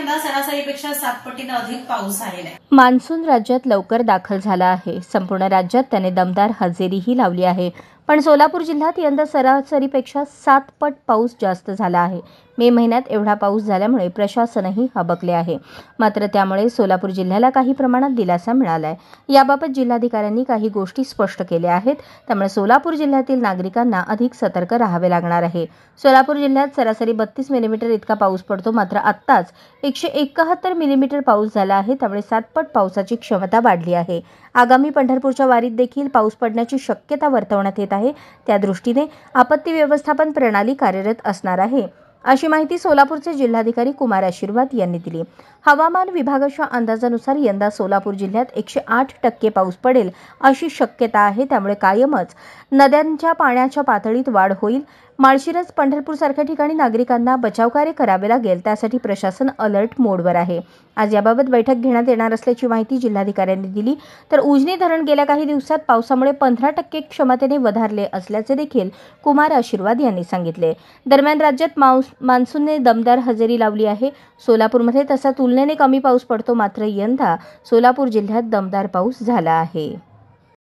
यंदा सरासरीपेक्षा 7 पटीने अधिक पाऊस झालेला आहे। मान्सून राज्यात लवकर दाखल झाला आहे। संपूर्ण राज्यात त्याने दमदार हजेरीही लावली आहे। पण सोलापूर जिल्ह्यात यंदा सरासरीपेक्षा 7 पट पाऊस जास्त झाला आहे। मे महिन्यात एवढा पाऊस झाल्यामुळे प्रशासनही हबकले आहे। मात्र त्यामुळे सोलापूर जिल्ह्याला काही प्रमाणात दिलासा मिळाला आहे। याबाबत जिल्हाधिकाऱ्यांनी काही गोष्टी स्पष्ट केल्या आहेत। त्यामुळे सोलापूर जिल्ह्यातील नागरिकांना अधिक सतर्क राहावे लागणार आहे। सोलापूर जिल्ह्यात सरासरी 32 मिलीमीटर इतका पाऊस पडतो, मात्र आत्ताच 171 मिलीमीटर पाऊस झाला आहे। त्यामुळे 7 पट पावसाची क्षमता वाढली आहे। आगामी पंढरपूरच्या वारीत देखील पाऊस पडण्याची शक्यता वर्तवण्यात येत आहे। त्या दृष्टीने आपत्ती व्यवस्थापन प्रणाली कार्यरत असणार आहे, अशी माहिती सोलापूरचे जिल्हाधिकारी कुमार आशीर्वाद यांनी दिली। हवामान विभागाच्या अंदाजानुसार यंदा सोलापूर जिल्ह्यात 108% पाऊस पडेल अशी शक्यता आहे। त्यामुळे कायमच नद्यांच्या पाण्याच्या पातळीत वाढ होईल। माळशिरस, पंढरपूर सारख्या ठिकाणी नागरिकांना बचावकार्य करावे लागेल, त्यासाठी प्रशासन अलर्ट मोडवर आहे। आज याबाबत बैठक घेण्यात येणार असल्याची माहिती जिल्हाधिकाऱ्यांनी दिली। तर उजनी धरण गेल्या काही दिवसात पावसामुळे 15% क्षमतेने वधारले असल्याचे देखील कुमार आशीर्वाद यांनी सांगितले। दरम्यान राज्यात मान्सूनने दमदार हजेरी लावली आहे। सोलापूरमध्ये तसा तुलनेने कमी पाऊस पडतो, मात्र यंदा सोलापूर जिल्ह्यात दमदार पाऊस झाला आहे।